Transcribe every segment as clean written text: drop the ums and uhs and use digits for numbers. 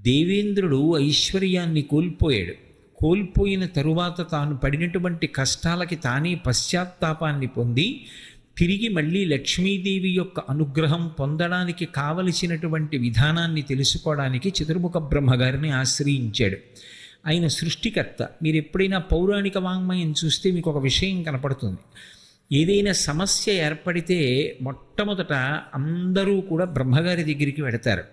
దేవేంద్రుడు ఐశ్వర్యాన్ని కోల్పోయాడు. కోల్పోయిన తరువాత తాను పడినటువంటి కష్టాలకి తానే పశ్చాత్తాపాన్ని పొంది తిరిగి మళ్ళీ లక్ష్మీదేవి యొక్క అనుగ్రహం పొందడానికి కావలసినటువంటి విధానాన్ని తెలుసుకోవడానికి చతుర్ముఖ బ్రహ్మగారిని ఆశ్రయించాడు. ఆయన సృష్టికర్త. మీరు ఎప్పుడైనా పౌరాణిక వాంగ్మయం చూస్తే మీకు ఒక విషయం కనపడుతుంది. ఏదైనా సమస్య ఏర్పడితే మొట్టమొదట అందరూ కూడా బ్రహ్మగారి దగ్గరికి వెడతారు.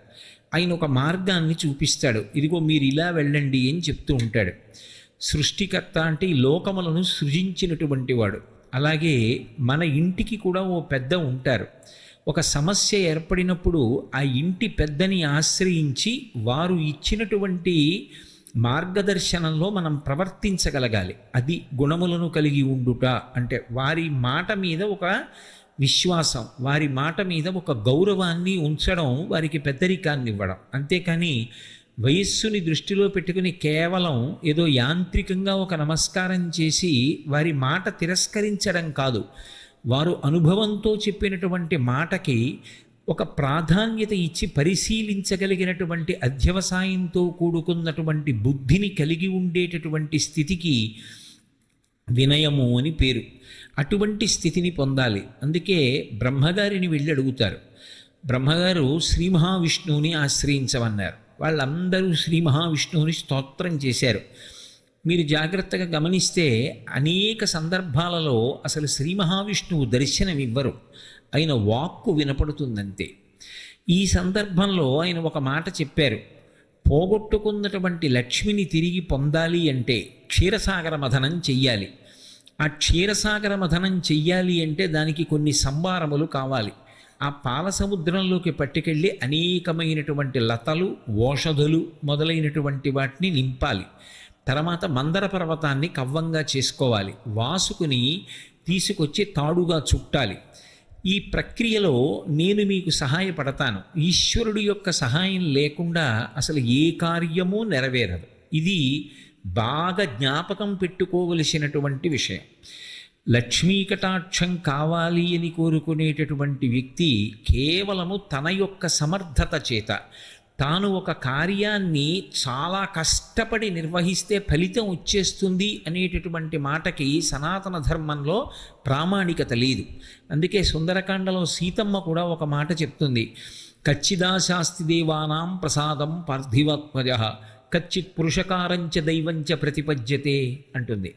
ఆయన ఒక మార్గాన్ని చూపిస్తాడు. ఇదిగో మీరు ఇలా వెళ్ళండి అని చెప్తూ ఉంటాడు. సృష్టికర్త అంటే ఈ లోకములను సృజించినటువంటి వాడు. అలాగే మన ఇంటికి కూడా ఓ పెద్ద ఉంటారు. ఒక సమస్య ఏర్పడినప్పుడు ఆ ఇంటి పెద్దని ఆశ్రయించి వారు ఇచ్చినటువంటి మార్గదర్శనంలో మనం ప్రవర్తించగలగాలి. అది గుణములను కలిగి ఉండుట అంటే వారి మాట మీద ఒక విశ్వాసం, వారి మాట మీద ఒక గౌరవాన్ని ఉంచడం, వారికి పెద్దరికాన్ని ఇవ్వడం. అంతేకాని వయస్సుని దృష్టిలో పెట్టుకుని కేవలం ఏదో యాంత్రికంగా ఒక నమస్కారం చేసి వారి మాట తిరస్కరించడం కాదు. వారు అనుభవంతో చెప్పినటువంటి మాటకి ఒక ప్రాధాన్యత ఇచ్చి పరిశీలించగలిగినటువంటి అధ్యవసాయంతో కూడుకున్నటువంటి బుద్ధిని కలిగి ఉండేటటువంటి స్థితికి వినయము అని పేరు. అటువంటి స్థితిని పొందాలి. అందుకే బ్రహ్మగారిని వెళ్ళి అడుగుతారు. బ్రహ్మగారు శ్రీ మహావిష్ణువుని ఆశ్రయించమన్నారు. వాళ్ళందరూ శ్రీ మహావిష్ణువుని స్తోత్రం చేశారు. మీరు జాగ్రత్తగా గమనిస్తే అనేక సందర్భాలలో అసలు శ్రీ మహావిష్ణువు దర్శనమివ్వరు, ఆయన వాక్కు వినపడుతుందంతే. ఈ సందర్భంలో ఆయన ఒక మాట చెప్పారు. పోగొట్టుకున్నటువంటి లక్ష్మిని తిరిగి పొందాలి అంటే క్షీరసాగర మథనం చెయ్యాలి. ఆ క్షీరసాగర మథనం చెయ్యాలి అంటే దానికి కొన్ని సంభారములు కావాలి. ఆ పాల సముద్రంలోకి పట్టుకెళ్ళి అనేకమైనటువంటి లతలు, ఓషధులు మొదలైనటువంటి వాటిని నింపాలి. తర్వాత మందర పర్వతాన్ని కవ్వంగా చేసుకోవాలి. వాసుకుని తీసుకొచ్చి తాడుగా చుట్టాలి. ఈ ప్రక్రియలో నేను మీకు సహాయపడతాను. ఈశ్వరుడి యొక్క సహాయం లేకుండా అసలు ఏ కార్యమూ నెరవేరదు. ఇది బాగా జ్ఞాపకం పెట్టుకోవలసినటువంటి విషయం. లక్ష్మీ కటాక్షం కావాలి అని కోరుకునేటటువంటి వ్యక్తి కేవలము తన యొక్క సమర్థత చేత తాను ఒక కార్యాన్ని చాలా కష్టపడి నిర్వహిస్తే ఫలితం వచ్చేస్తుంది అనేటటువంటి మాటకి సనాతన ధర్మంలో ప్రామాణికత లేదు. అందుకే సుందరకాండలో సీతమ్మ కూడా ఒక మాట చెప్తుంది. కచ్చిదాశాస్తి దేవానాం ప్రసాదం పార్థివాత్మజ కచ్చిత్ పురుషకారంచ దైవంచ ప్రతిపద్యతే అంటుంది.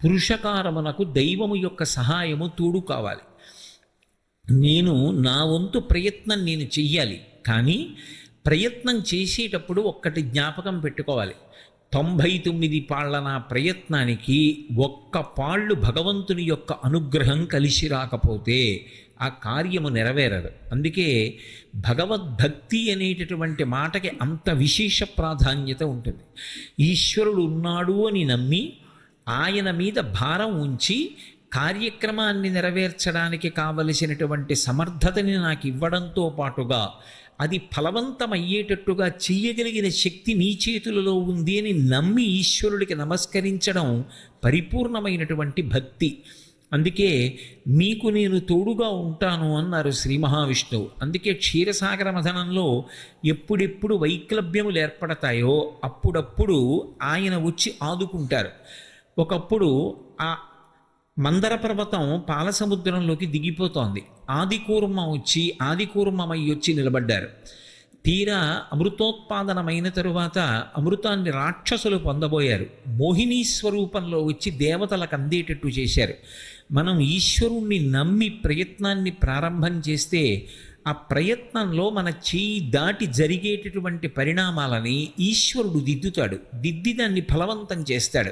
పురుషకారమునకు దైవము యొక్క సహాయము తోడు కావాలి. నేను నా వంతు ప్రయత్నం నేను చెయ్యాలి. కానీ ప్రయత్నం చేసేటప్పుడు ఒక్కటి జ్ఞాపకం పెట్టుకోవాలి. 99 పాళ్ల నా ప్రయత్నానికి ఒక్క పాళ్ళు భగవంతుని యొక్క అనుగ్రహం కలిసి రాకపోతే ఆ కార్యము నెరవేరదు. అందుకే భగవద్భక్తి అనేటటువంటి మాటకి అంత విశేష ప్రాధాన్యత ఉంటుంది. ఈశ్వరుడు ఉన్నాడు అని నమ్మి ఆయన మీద భారం ఉంచి కార్యక్రమాన్ని నెరవేర్చడానికి కావలసినటువంటి సమర్థతని నాకు ఇవ్వడంతో పాటుగా అది ఫలవంతమయ్యేటట్టుగా చెయ్యగలిగిన శక్తి నీ చేతులలో ఉంది అని నమ్మి ఈశ్వరుడికి నమస్కరించడం పరిపూర్ణమైనటువంటి భక్తి. అందుకే మీకు నేను తోడుగా ఉంటాను అన్నారు శ్రీ మహావిష్ణువు. అందుకే క్షీరసాగర మథనంలో ఎప్పుడెప్పుడు వైక్లభ్యములు ఏర్పడతాయో అప్పుడప్పుడు ఆయన వచ్చి ఆదుకుంటారు. ఒకప్పుడు ఆ మందర పర్వతం పాలసముద్రంలోకి దిగిపోతోంది. ఆదికూర్మం వచ్చి ఆదికూర్మమై వచ్చి నిలబడ్డారు. తీరా అమృతోత్పాదనమైన తరువాత అమృతాన్ని రాక్షసులు పొందబోయారు. మోహినీ స్వరూపంలో వచ్చి దేవతలకు అందేటట్టు చేశారు. మనం ఈశ్వరుణ్ణి నమ్మి ప్రయత్నాన్ని ప్రారంభం చేస్తే ఆ ప్రయత్నంలో మన చేయి దాటి జరిగేటటువంటి పరిణామాలని ఈశ్వరుడు దిద్దుతాడు. దిద్ది దాన్ని ఫలవంతం చేస్తాడు.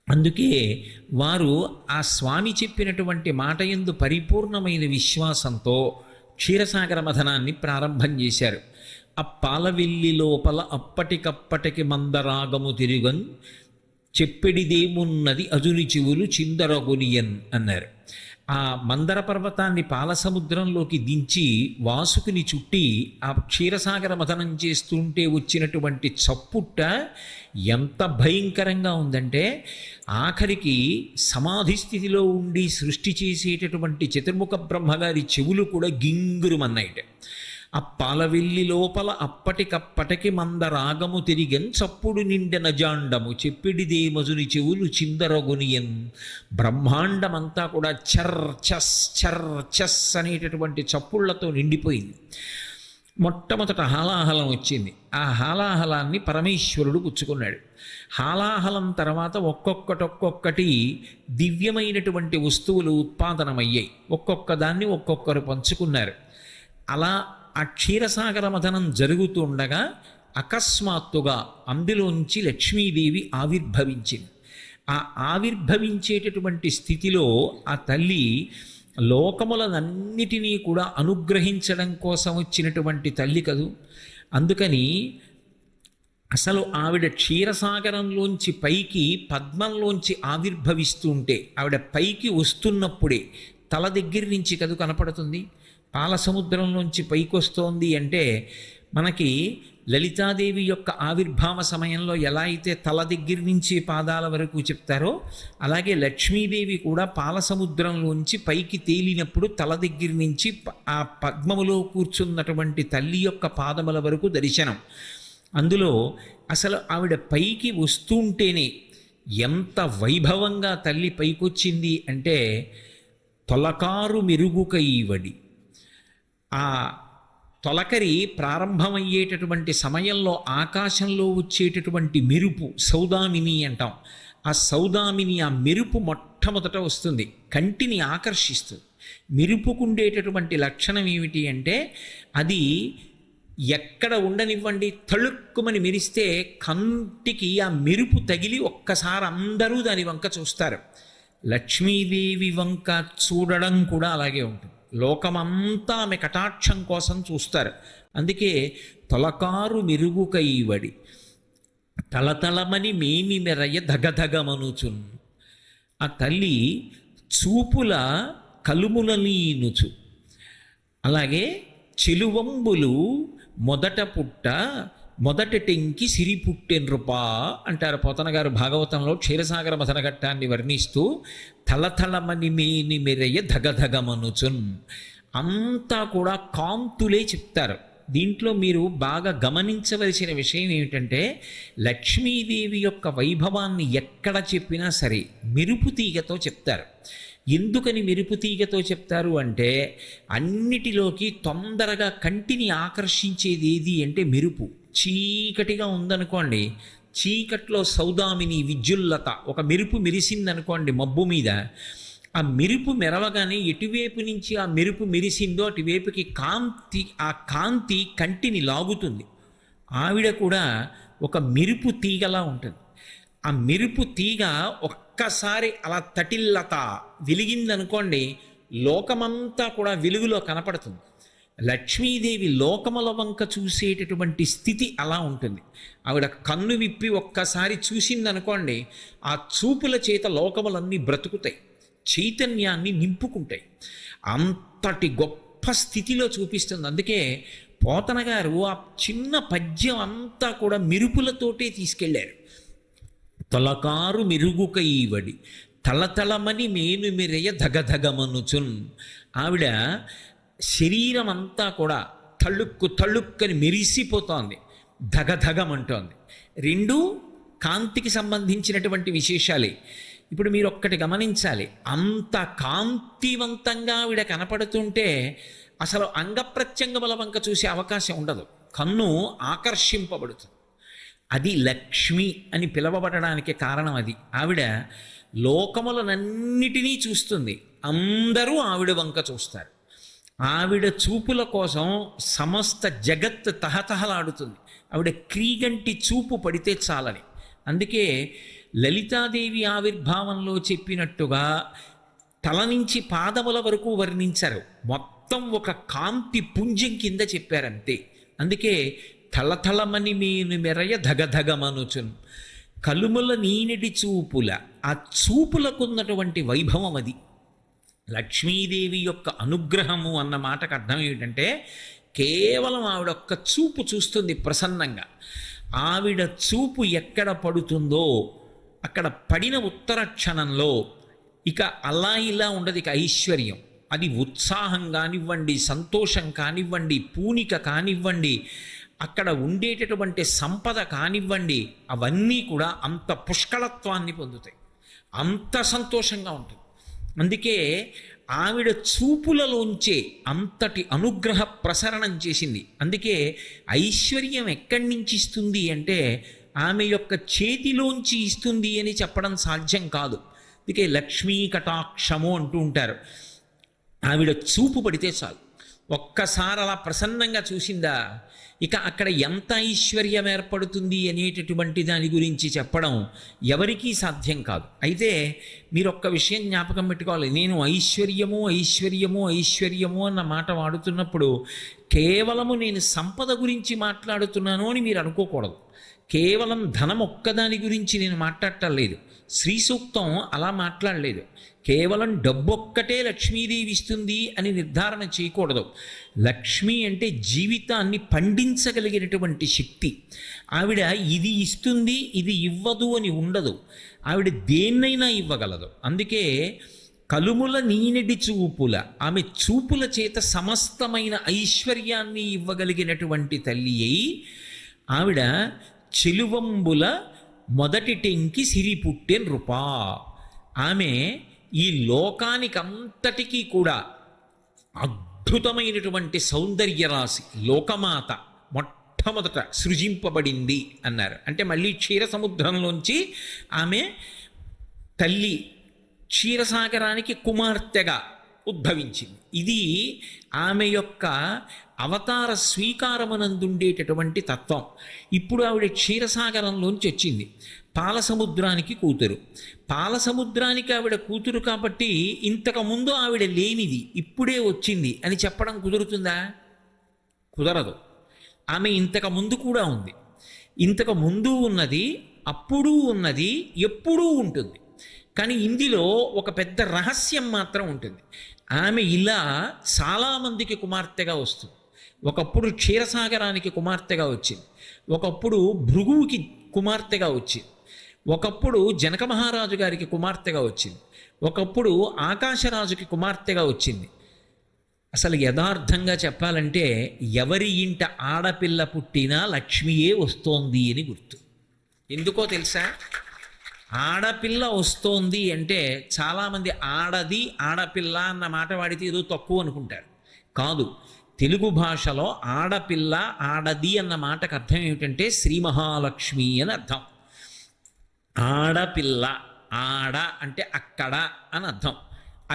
అందుకే వారు ఆ స్వామి చెప్పినటువంటి మాట యందు పరిపూర్ణమైన విశ్వాసంతో క్షీరసాగర మథనాన్ని ప్రారంభం చేశారు. ఆ పాలవెల్లి లోపల అప్పటికప్పటికి మందరాగము తిరుగన్ చెప్పెడిదేమున్నది అజుని చెవులు చిందరగునియన్ అన్నారు. ఆ మందర పర్వతాన్ని పాలసముద్రంలోకి దించి వాసుకుని చుట్టి ఆ క్షీరసాగర మథనం చేస్తుంటే వచ్చినటువంటి చప్పుట్ట ఎంత భయంకరంగా ఉందంటే ఆఖరికి సమాధి స్థితిలో ఉండి సృష్టి చేసేటటువంటి చతుర్ముఖ బ్రహ్మగారి చెవులు కూడా గింగురుమన్నాయిట. ఆ పాలవెల్లి లోపల అప్పటికప్పటికి మందరాగము తిరిగెన్ చప్పుడు నిండెన జాండము చెప్పిడిదే మజుని చెవులు చిందరగొనియన్. బ్రహ్మాండమంతా కూడా చర్ చస్ అనేటటువంటి చప్పుళ్లతో నిండిపోయింది. మొట్టమొదట హాలాహలం వచ్చింది. ఆ హాలాహలాన్ని పరమేశ్వరుడు పుచ్చుకున్నాడు. హాలాహలం తర్వాత ఒక్కొక్కటి దివ్యమైనటువంటి వస్తువులు ఉత్పాదనమయ్యాయి. ఒక్కొక్క దాన్ని ఒక్కొక్కరు పంచుకున్నారు. అలా ఆ క్షీరసాగర మథనం జరుగుతుండగా అకస్మాత్తుగా అందులోంచి లక్ష్మీదేవి ఆవిర్భవించింది. ఆ ఆవిర్భవించేటటువంటి స్థితిలో ఆ తల్లి లోకములనన్నిటినీ కూడా అనుగ్రహించడం కోసం వచ్చినటువంటి తల్లి కదూ. అందుకని అసలు ఆవిడ క్షీరసాగరంలోంచి పైకి పద్మంలోంచి ఆవిర్భవిస్తుంటే ఆవిడ పైకి వస్తున్నప్పుడే తల దగ్గర నుంచి కదు కనపడుతుంది. పాల సముద్రంలోంచి పైకి వస్తోంది అంటే మనకి లలితాదేవి యొక్క ఆవిర్భావ సమయంలో ఎలా అయితే తల దగ్గర నుంచి పాదాల వరకు చెప్తారో అలాగే లక్ష్మీదేవి కూడా పాల సముద్రంలోంచి పైకి తేలినప్పుడు తల దగ్గర నుంచి ఆ పద్మములో కూర్చున్నటువంటి తల్లి యొక్క పాదముల వరకు దర్శనం. అందులో అసలు ఆవిడ పైకి వస్తుంటేనే ఎంత వైభవంగా తల్లి పైకొచ్చింది అంటే తొలకారు మెరుగుకైవడి. ఆ తొలకరి ప్రారంభమయ్యేటటువంటి సమయంలో ఆకాశంలో వచ్చేటటువంటి మెరుపు సౌదామిని అంటాం. ఆ సౌదామిని ఆ మెరుపు మొట్టమొదట వస్తుంది, కంటిని ఆకర్షిస్తుంది. మెరుపుకుండేటటువంటి లక్షణం ఏమిటి అంటే అది ఎక్కడ ఉండనివ్వండి తళుక్కుమని మెరిస్తే కంటికి ఆ మెరుపు తగిలి ఒక్కసారి అందరూ దాని వంక చూస్తారు. లక్ష్మీదేవి వంక చూడడం కూడా అలాగే ఉంటుంది. లోకమంతా ఆమె కటాక్షం కోసం చూస్తారు. అందుకే తొలకారు మెరుగుకైవడి తలతలమని మేని మెరయ ధగధగమనుచున్. ఆ తల్లి చూపుల కలుములనీనుచు. అలాగే చెలువంబులు మొదట పుట్ట మొదట టెంకి సిరి పుట్టెన్రుపా అంటారు పోతన గారు భాగవతంలో క్షీరసాగర మథనఘట్టాన్ని వర్ణిస్తూ. తలతలమని మేని మెరయ ధగధగమనుచున్ అంతా కూడా కాంతులే చెప్తారు. దీంట్లో మీరు బాగా గమనించవలసిన విషయం ఏమిటంటే లక్ష్మీదేవి యొక్క వైభవాన్ని ఎక్కడ చెప్పినా సరే మెరుపు తీగతో చెప్తారు. ఎందుకని మెరుపు తీగతో చెప్తారు అంటే అన్నిటిలోకి తొందరగా కంటిని ఆకర్షించేది ఏది అంటే మెరుపు. చీకటిగా ఉందనుకోండి, చీకట్లో సౌదామిని విద్యుల్లత ఒక మెరుపు మెరిసిందనుకోండి మబ్బు మీద, ఆ మెరుపు మెరవగానే ఎటువైపు నుంచి ఆ మెరుపు మెరిసిందో అటువైపుకి ఆ కాంతి కంటిని లాగుతుంది. ఆవిడ కూడా ఒక మెరుపు తీగలా ఉంటుంది. ఆ మెరుపు తీగ ఒక్కసారి అలా తటిల్లత వెలిగిందనుకోండి లోకమంతా కూడా వెలుగులో కనపడుతుంది. లక్ష్మీదేవి లోకముల వంక చూసేటటువంటి స్థితి అలా ఉంటుంది. ఆవిడ కన్ను విప్పి ఒక్కసారి చూసిందనుకోండి ఆ చూపుల చేత లోకములన్నీ బ్రతుకుతాయి, చైతన్యాన్ని నింపుకుంటాయి. అంతటి గొప్ప స్థితిలో చూపిస్తుంది. అందుకే పోతన గారు ఆ చిన్న పద్యం అంతా కూడా మెరుపులతోటే తీసుకెళ్ళారు. తొలకారు మెరుగుకైవడి తలతలమని మేను మెరయ ధగధగమనుచున్. ఆవిడ శరీరం అంతా కూడా తళుక్కని మెరిసిపోతోంది, ధగధగమంటోంది. రెండూ కాంతికి సంబంధించినటువంటి విశేషాలే. ఇప్పుడు మీరు ఒక్కటి గమనించాలి, అంత కాంతివంతంగా ఆవిడ కనపడుతుంటే అసలు అంగప్రత్యంగముల వంక చూసే అవకాశం ఉండదు, కన్ను ఆకర్షింపబడుతుంది. అది లక్ష్మి అని పిలవబడడానికి కారణం అది. ఆవిడ లోకములనన్నిటినీ చూస్తుంది, అందరూ ఆవిడ వంక చూస్తారు. ఆవిడ చూపుల కోసం సమస్త జగత్ తహతహలాడుతుంది. ఆవిడ క్రీగంటి చూపు పడితే చాలని. అందుకే లలితాదేవి ఆవిర్భావంలో చెప్పినట్టుగా తల నుంచి పాదముల వరకు వర్ణించారు, మొత్తం ఒక కాంతి పుంజం కింద చెప్పారంతే. అందుకే తలతలమని మేను మెరయ ధగధగమనుచున్. కలుముల నీనిడి చూపుల ఆ చూపులకున్నటువంటి వైభవం అది. లక్ష్మీదేవి యొక్క అనుగ్రహము అన్న మాటకు అర్థం ఏమిటంటే కేవలం ఆవిడ ఒక్క చూపు చూస్తుంది ప్రసన్నంగా. ఆవిడ చూపు ఎక్కడ పడుతుందో అక్కడ పడిన ఉత్తర క్షణంలో ఇక అలా ఇలా ఉండదు, ఇక ఐశ్వర్యం. అది ఉత్సాహం కానివ్వండి, సంతోషం కానివ్వండి, పూనిక కానివ్వండి, అక్కడ ఉండేటటువంటి సంపద కానివ్వండి, అవన్నీ కూడా అంత పుష్కళత్వాన్ని పొందుతాయి, అంత సంతోషంగా ఉంటుంది. అందుకే ఆవిడ చూపులలోంచే అంతటి అనుగ్రహ ప్రసరణం చేసింది. అందుకే ఐశ్వర్యం ఎక్కడి నుంచి ఇస్తుంది అంటే ఆమె యొక్క చేతిలోంచి ఇస్తుంది అని చెప్పడం సాధ్యం కాదు. అందుకే లక్ష్మీ కటాక్షము అంటూ ఉంటారు. ఆవిడ చూపు పడితే చాలు, ఒక్కసారి అలా ప్రసన్నంగా చూసిందా, ఇక అక్కడ ఎంత ఐశ్వర్యం ఏర్పడుతుంది అనేటటువంటి దాని గురించి చెప్పడం ఎవరికీ సాధ్యం కాదు. అయితే మీరు ఒక్క విషయం జ్ఞాపకం పెట్టుకోవాలి, నేను ఐశ్వర్యము ఐశ్వర్యము ఐశ్వర్యము అన్న మాట వాడుతున్నప్పుడు కేవలము నేను సంపద గురించి మాట్లాడుతున్నాను అని మీరు అనుకోకూడదు. కేవలం ధనం ఒక్కదాని గురించి నేను మాట్లాడటం లేదు. శ్రీ సూక్తం అలా మాట్లాడలేదు. కేవలం డబ్బొక్కటే లక్ష్మీదేవి ఇస్తుంది అని నిర్ధారణ చేయకూడదు. లక్ష్మి అంటే జీవితాన్ని పండించగలిగినటువంటి శక్తి. ఆవిడ ఇది ఇస్తుంది ఇది ఇవ్వదు అని ఉండదు, ఆవిడ దేన్నైనా ఇవ్వగలదు. అందుకే కలుముల నీనెడి చూపుల, ఆమె చూపుల చేత సమస్తమైన ఐశ్వర్యాన్ని ఇవ్వగలిగినటువంటి తల్లి అయి ఆవిడ చెలువంబుల మొదటి టెంకి సిరి పుట్టే నృపా. ఆమె ఈ లోకానికంతటికీ కూడా అద్భుతమైనటువంటి సౌందర్య రాశి, లోకమాత మొట్టమొదట సృజింపబడింది అన్నారు. అంటే మళ్ళీ క్షీర సముద్రంలోంచి ఆమె తల్లి క్షీరసాగరానికి కుమార్తెగా ఉద్భవించింది. ఇది ఆమె యొక్క అవతార స్వీకారమునందుండేటటువంటి తత్వం. ఇప్పుడు ఆవిడ క్షీరసాగరంలోంచి వచ్చింది, పాలసముద్రానికి కూతురు. పాలసముద్రానికి ఆవిడ కూతురు కాబట్టి ఇంతకుముందు ఆవిడ లేనిది ఇప్పుడే వచ్చింది అని చెప్పడం కుదురుతుందా? కుదరదు. ఆమె ఇంతకు ముందు కూడా ఉంది, ఇంతకు ముందు ఉన్నది, అప్పుడు ఉన్నది, ఎప్పుడూ ఉంటుంది. కానీ ఇందులో ఒక పెద్ద రహస్యం మాత్రం ఉంటుంది. ఆమె ఇలా చాలామందికి కుమార్తెగా వస్తుంది. ఒకప్పుడు క్షీరసాగరానికి కుమార్తెగా వచ్చింది, ఒకప్పుడు భృగువుకి కుమార్తెగా వచ్చింది, ఒకప్పుడు జనక మహారాజు గారికి కుమార్తెగా వచ్చింది, ఒకప్పుడు ఆకాశరాజుకి కుమార్తెగా వచ్చింది. అసలు యథార్థంగా చెప్పాలంటే ఎవరి ఇంట ఆడపిల్ల పుట్టినా లక్ష్మియే వస్తోంది అని గుర్తు. ఎందుకో తెలుసా? ఆడపిల్ల వస్తోంది అంటే చాలామంది ఆడది ఆడపిల్ల అన్న మాట వాడితే ఏదో తక్కువ అనుకుంటారు. కాదు, తెలుగు భాషలో ఆడపిల్ల ఆడది అన్న మాటకు అర్థం ఏమిటంటే శ్రీ మహాలక్ష్మి అని అర్థం. ఆడపిల్ల, ఆడ అంటే అక్కడ అని అర్థం.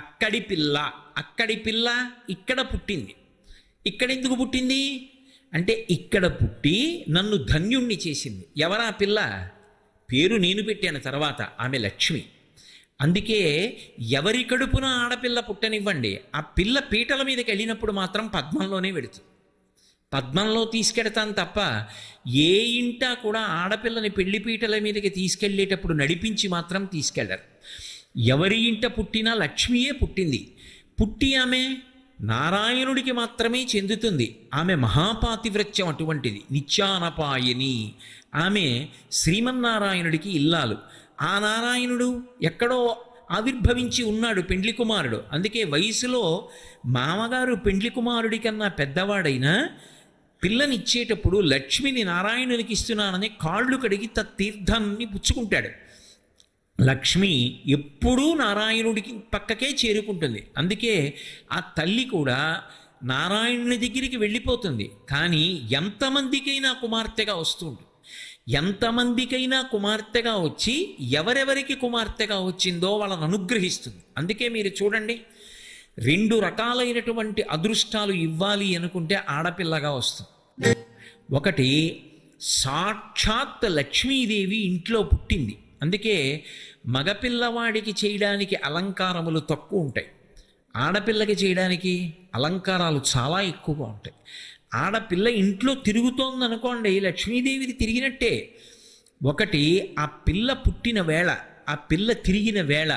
అక్కడి పిల్ల, అక్కడి పిల్ల ఇక్కడ పుట్టింది. ఇక్కడ ఎందుకు పుట్టింది అంటే ఇక్కడ పుట్టి నన్ను ధన్యుణ్ణి చేసింది. ఎవరా పిల్ల? పేరు నేను పెట్టాను తర్వాత, ఆమె లక్ష్మి. అందుకే ఎవరి కడుపున ఆడపిల్ల పుట్టనివ్వండి, ఆ పిల్ల పీటల మీదకి వెళ్ళినప్పుడు మాత్రం పద్మంలోనే వెడుతుంది. పద్మంలో తీసుకెడతాను తప్ప ఏ ఇంటా కూడా ఆడపిల్లని పెళ్లి పీటల మీదకి తీసుకెళ్ళేటప్పుడు నడిపించి మాత్రం తీసుకెళ్లరు. ఎవరి ఇంట పుట్టినా లక్ష్మియే పుట్టింది. పుట్టి ఆమె నారాయణుడికి మాత్రమే చెందుతుంది. ఆమె మహాపాతివ్రత్యం అటువంటిది, నిత్యానపాయని. ఆమె శ్రీమన్నారాయణుడికి ఇల్లాలు. ఆ నారాయణుడు ఎక్కడో ఆవిర్భవించి ఉన్నాడు, పెండ్లి కుమారుడు. అందుకే వయసులో మామగారు పెండ్లి కుమారుడి కన్నా పెద్దవాడైనా పిల్లనిచ్చేటప్పుడు లక్ష్మిని నారాయణునికి ఇస్తున్నానని కాళ్ళు కడిగి తీర్థాన్ని పుచ్చుకుంటాడు. లక్ష్మి ఎప్పుడూ నారాయణుడికి పక్కకే చేరుకుంటుంది. అందుకే ఆ తల్లి కూడా నారాయణుని దగ్గరికి వెళ్ళిపోతుంది. కానీ ఎంతమందికైనా కుమార్తెగా వస్తుంది, ఎంతమందికైనా కుమార్తెగా వచ్చి ఎవరెవరికి కుమార్తెగా వచ్చిందో వాళ్ళని అనుగ్రహిస్తుంది. అందుకే మీరు చూడండి, 2 రకాలైనటువంటి అదృష్టాలు ఇవ్వాలి అనుకుంటే ఆడపిల్లగా వస్తుంది. ఒకటి, సాక్షాత్ లక్ష్మీదేవి ఇంట్లో పుట్టింది. అందుకే మగపిల్లవాడికి చేయడానికి అలంకారములు తక్కువ ఉంటాయి, ఆడపిల్లకి చేయడానికి అలంకారాలు చాలా ఎక్కువగా ఉంటాయి. ఆడపిల్ల ఇంట్లో తిరుగుతోందనుకోండి, లక్ష్మీదేవిది తిరిగినట్టే. ఒకటి, ఆ పిల్ల పుట్టిన వేళ, ఆ పిల్ల తిరిగిన వేళ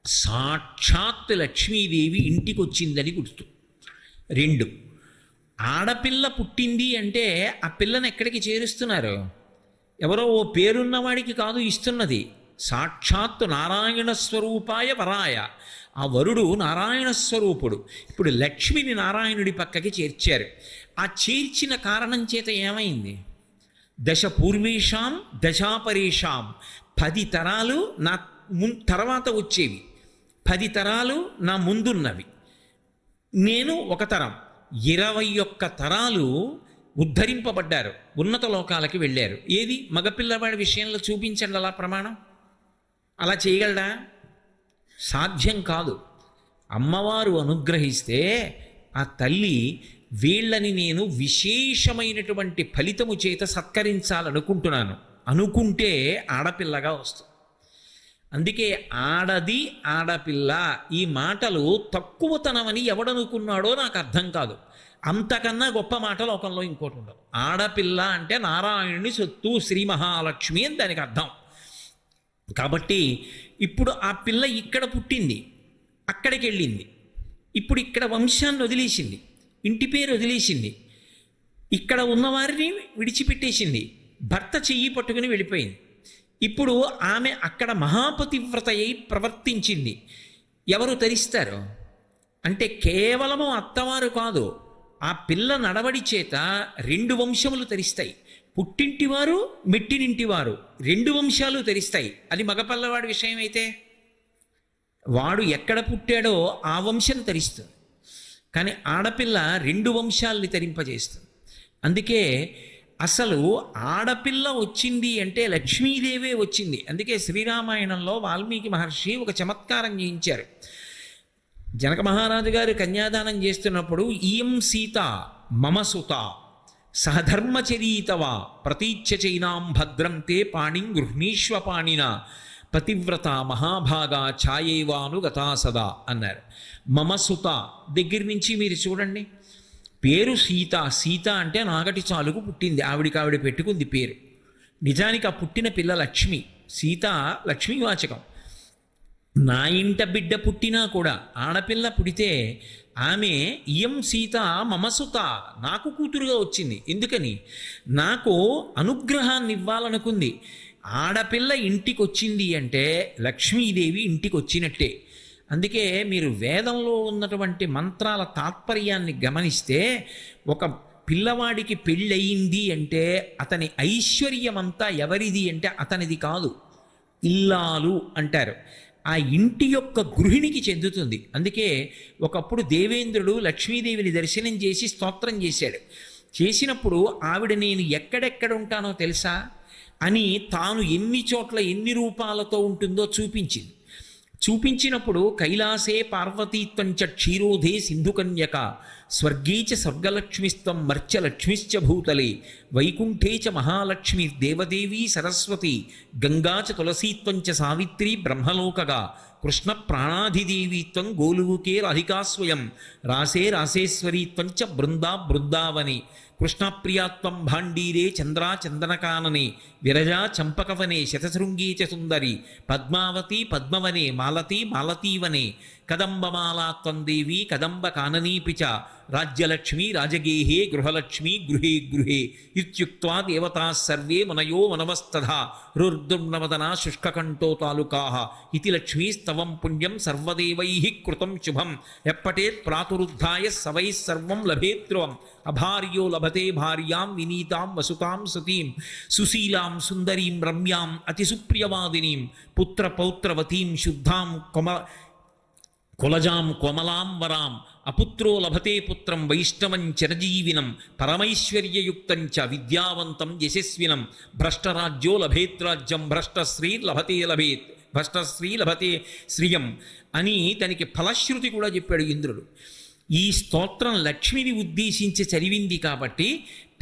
సాక్షాత్ లక్ష్మీదేవి ఇంటికి వచ్చిందని గుర్తు. 2, ఆడపిల్ల పుట్టింది అంటే ఆ పిల్లని ఎక్కడికి చేరుస్తున్నారు? ఎవరో ఓ పేరున్నవాడికి కాదు ఇస్తున్నది, సాక్షాత్తు నారాయణ స్వరూపాయ వరాయ. ఆ వరుడు నారాయణ స్వరూపుడు. ఇప్పుడు లక్ష్మిని నారాయణుడి పక్కకి చేర్చారు. ఆ చేర్చిన కారణం చేత ఏమైంది? దశ పూర్వేషాం దశాపరేషాం, 10 తరాలు నా తర్వాత వచ్చేవి, 10 తరాలు నా ముందున్నవి, నేను ఒక తరం, 21 తరాలు ఉద్ధరింపబడ్డారు, ఉన్నత లోకాలకి వెళ్ళారు. ఏది మగపిల్లవాడి విషయంలో చూపించండి అలా ప్రమాణం. అలా చేయగలడా? సాధ్యం కాదు. అమ్మవారు అనుగ్రహిస్తే ఆ తల్లి వీళ్ళని నేను విశేషమైనటువంటి ఫలితము చేత సత్కరించాలనుకుంటున్నాను అనుకుంటే ఆడపిల్లగా వస్తుంది. అందుకే ఆడది ఆడపిల్ల ఈ మాటలు తక్కువతనమని ఎవడనుకున్నాడో నాకు అర్థం కాదు. అంతకన్నా గొప్ప మాట లోకంలో ఇంకోటి ఉండదు. ఆడపిల్ల అంటే నారాయణుని సొత్తు, శ్రీ మహాలక్ష్మి అని దానికి అర్థం. కాబట్టి ఇప్పుడు ఆ పిల్ల ఇక్కడ పుట్టింది, అక్కడికి వెళ్ళింది, ఇప్పుడు ఇక్కడ వంశాన్ని వదిలేసింది, ఇంటి పేరు వదిలేసింది, ఇక్కడ ఉన్నవారిని విడిచిపెట్టేసింది, భర్త చెయ్యి పట్టుకుని వెళ్ళిపోయింది. ఇప్పుడు ఆమె అక్కడ మహాపతివ్రత అయి ప్రవర్తించింది. ఎవరు తరిస్తారు? అంటే కేవలము అత్తవారు కాదు, ఆ పిల్ల నడవడి చేత 2 వంశములు తరిస్తాయి. పుట్టింటివారు మెట్టినింటివారు 2 వంశాలు తరిస్తాయి. అది మగపల్లవాడి విషయం అయితే వాడు ఎక్కడ పుట్టాడో ఆ వంశం తరిస్తుంది. కానీ ఆడపిల్ల 2 వంశాలని తరింపజేస్తుంది. అందుకే అసలు ఆడపిల్ల వచ్చింది అంటే లక్ష్మీదేవే వచ్చింది. అందుకే శ్రీరామాయణంలో వాల్మీకి మహర్షి ఒక చమత్కారం చేయించారు. జనక మహారాజు గారు కన్యాదానం చేస్తున్నప్పుడు ఇయం సీత మమ సుత సహధర్మచరీతవా ప్రతీచ్ఛ చైనాం భద్రం తే పాణిం గృహ్ణీష్వ పాణిన పతివ్రత మహాభాగా ఛాయేవాను గతా సదా అన్నారు. మమ సుత దగ్గర నుంచి మీరు చూడండి, పేరు సీత. సీత అంటే నాగటి చాలుకు పుట్టింది, ఆవిడ పెట్టుకుంది పేరు. నిజానికి ఆ పుట్టిన పిల్ల లక్ష్మి. సీత లక్ష్మీవాచకం. నా ఇంట బిడ్డ పుట్టినా కూడా ఆడపిల్ల పుడితే ఆమె ఇయం సీత మమసుత, నాకు కూతురుగా వచ్చింది. ఎందుకని? నాకు అనుగ్రహాన్ని ఇవ్వాలనుకుంది. ఆడపిల్ల ఇంటికి వచ్చింది అంటే లక్ష్మీదేవి ఇంటికి వచ్చినట్టే. అందుకే మీరు వేదంలో ఉన్నటువంటి మంత్రాల తాత్పర్యాన్ని గమనిస్తే ఒక పిల్లవాడికి పెళ్ళయింది అంటే అతని ఐశ్వర్యమంతా ఎవరిది అంటే అతనిది కాదు, ఇల్లాలు అంటారు. ఆ ఇంటి యొక్క గృహిణికి చెందుతుంది. అందుకే ఒకప్పుడు దేవేంద్రుడు లక్ష్మీదేవిని దర్శనం చేసి స్తోత్రం చేశాడు. చేసినప్పుడు ఆవిడ నేను ఎక్కడెక్కడ ఉంటానో తెలుసా అని తాను ఎన్ని చోట్ల ఎన్ని రూపాలతో ఉంటుందో చూపించింది. చూపించినప్పుడు కైలాసే పార్వతీత్వంచ క్షీరోధే సింధుకన్యక స్వర్గే చ స్వర్గలక్ష్మిస్తం మర్చలక్ష్మిశ్చ భూతలే వైకుంఠే చ మహాలక్ష్మి దేవదేవీ సరస్వతి గంగా చ తులసీత్వంచ సావిత్రి బ్రహ్మలోకగా కృష్ణ ప్రాణాధిదేవీత్వం గోలువుకే రాధికా స్వయం రాసే రాసేశ్వరీత్వంచ బృందా బృందావని కృష్ణప్రియాత్వం భాండీరే చంద్రా చందనకాననే విరజా చంపకవనే శతశృంగీ చ సుందరి పద్మావతి పద్మవనే మాలతీ మాలతీవనే కదంబమాలాత్వం దేవి కదంబ కాననీపి చ రాజ్యలక్ష్మీ రాజగేహే గృహలక్ష్మీ గృహే గృహే ఇత్యుక్త్వా దేవతా సర్వే మనయో మనవస్తథా రుర్దుర్నవదనా శుష్కకంఠో తాలుకాః ఇతి లక్ష్మీస్తవం పుణ్యం సర్వదేవైః కృతం శుభం ఎప్పటేత్ ప్రాతురుద్ధాయ సవై సర్వం లభేత్రువం అభార్యో లభతే భార్యాం వినీతాం వసుతాం సతీం సుశీలాం సుందరీం రమ్యాం అతిసుప్రియవాదినీం పుత్రపౌత్రవతీం శుద్ధాం కులజాం కోమలాం వరాం అపుత్రో లభతే పుత్రం వైష్ణవం చిరజీవినం పరమైశ్వర్యయుక్తం చ విద్యావంతం యశస్వినం భ్రష్టరాజ్యో లభేత్రాజ్యం భ్రష్టశ్రీ లభతే శ్రియం అని దానికి ఫలశ్రుతి కూడా చెప్పాడు ఇంద్రుడు. ఈ స్తోత్రం లక్ష్మిని ఉద్దేశించి చదివింది కాబట్టి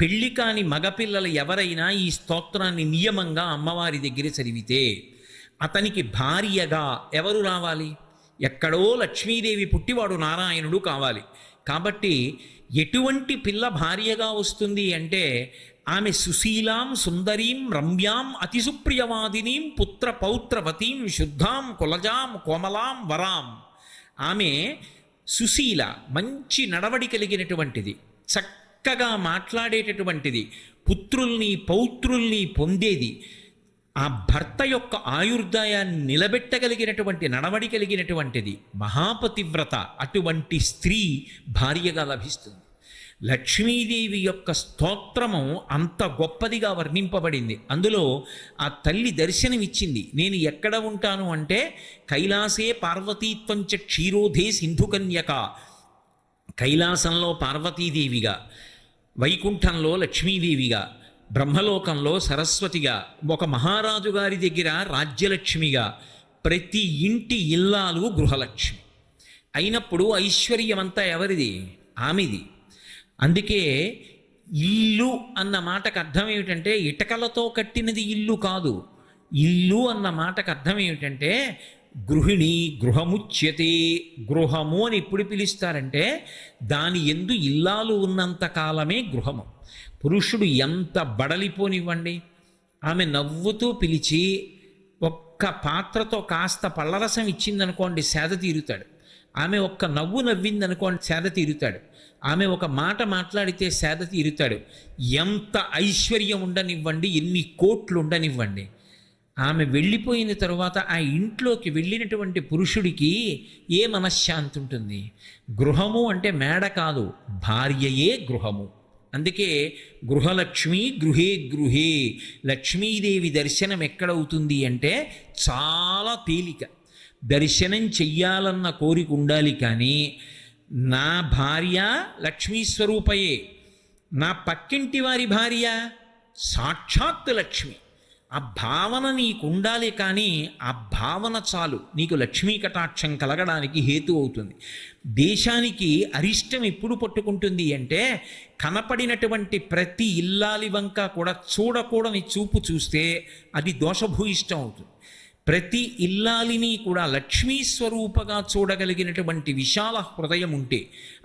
పెళ్లి కాని మగపిల్లలు ఎవరైనా ఈ స్తోత్రాన్ని నియమంగా అమ్మవారి దగ్గర చదివితే అతనికి భార్యగా ఎవరు రావాలి? ఎక్కడో లక్ష్మీదేవి పుట్టివాడు నారాయణుడు కావాలి. కాబట్టి ఎటువంటి పిల్ల భార్యగా వస్తుంది అంటే ఆమె సుశీలాం సుందరీం రమ్యాం అతిసుప్రియవాదినీం పుత్ర పౌత్రవతీం శుద్ధాం కులజాం కోమలాం వరాం. ఆమె సుశీల, మంచి నడవడి కలిగినటువంటిది, చక్కగా మాట్లాడేటటువంటిది, పుత్రుల్ని పౌత్రుల్ని పొందేది, ఆ భర్త యొక్క ఆయుర్దాయాన్ని నిలబెట్టగలిగినటువంటి నడవడి కలిగినటువంటిది మహాపతివ్రత. అటువంటి స్త్రీ భార్యగా లభిస్తుంది. లక్ష్మీదేవి యొక్క స్తోత్రము అంత గొప్పదిగా వర్ణింపబడింది. అందులో ఆ తల్లి దర్శనమిచ్చింది. నేను ఎక్కడ ఉంటాను అంటే కైలాసే పార్వతీత్వంచ క్షీరోధే సింధుకన్యక. కైలాసంలో పార్వతీదేవిగా, వైకుంఠంలో లక్ష్మీదేవిగా, బ్రహ్మలోకంలో సరస్వతిగా, ఒక మహారాజు గారి దగ్గర రాజ్యలక్ష్మిగా, ప్రతి ఇంటి ఇల్లాలు గృహలక్ష్మి అయినప్పుడు ఐశ్వర్యమంతా ఎవరిది? ఆమెది. అందుకే ఇల్లు అన్న మాటకు అర్థం ఏమిటంటే ఇటకలతో కట్టినది ఇల్లు కాదు. ఇల్లు అన్న మాటకు అర్థం ఏమిటంటే గృహిణి, గృహముచ్యతే. గృహము అని ఎప్పుడు పిలుస్తారంటే దాని యందు ఇల్లాలు ఉన్నంత కాలమే గృహము. పురుషుడు ఎంత బడలిపోనివ్వండి, ఆమె నవ్వుతూ పిలిచి ఒక్క పాత్రతో కాస్త పళ్ళరసం ఇచ్చిందనుకోండి సేద తీరుతాడు. ఆమె ఒక్క నవ్వు నవ్విందనుకోండి సేద తీరుతాడు. ఆమె ఒక మాట మాట్లాడితే సేద తీరుతాడు. ఎంత ఐశ్వర్యం ఉండనివ్వండి, ఎన్ని కోట్లు ఉండనివ్వండి, ఆమె వెళ్ళిపోయిన తరువాత ఆ ఇంట్లోకి వెళ్ళినటువంటి పురుషుడికి ఏ మనశ్శాంతి ఉంటుంది? గృహము అంటే మేడ కాదు, భార్యయే గృహము. అందుకే గృహలక్ష్మి గృహే గృహే. లక్ష్మీదేవి దర్శనం ఎక్కడవుతుంది అంటే చాలా తేలిక. దర్శనం చెయ్యాలన్న కోరిక ఉండాలి, కానీ నా భార్య లక్ష్మీ స్వరూపయే, నా పక్కింటి వారి భార్య సాక్షాత్ లక్ష్మి. ఆ భావన నీకు ఉండాలి, కానీ ఆ భావన చాలు నీకు లక్ష్మీ కటాక్షం కలగడానికి హేతు అవుతుంది. దేశానికి అరిష్టం ఎప్పుడు పట్టుకుంటుంది అంటే కనపడినటువంటి ప్రతి ఇల్లాలి వంక కూడా చూడకూడని చూపు చూస్తే అది దోషభూయిష్టం అవుతుంది. ప్రతి ఇల్లాలిని కూడా లక్ష్మీ స్వరూపగా చూడగలిగినటువంటి విశాల హృదయం ఉంటే,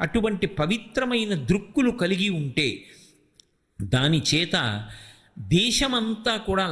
అటువంటి పవిత్రమైన దృక్కులు కలిగి ఉంటే, దాని చేత దేశమంతా కూడా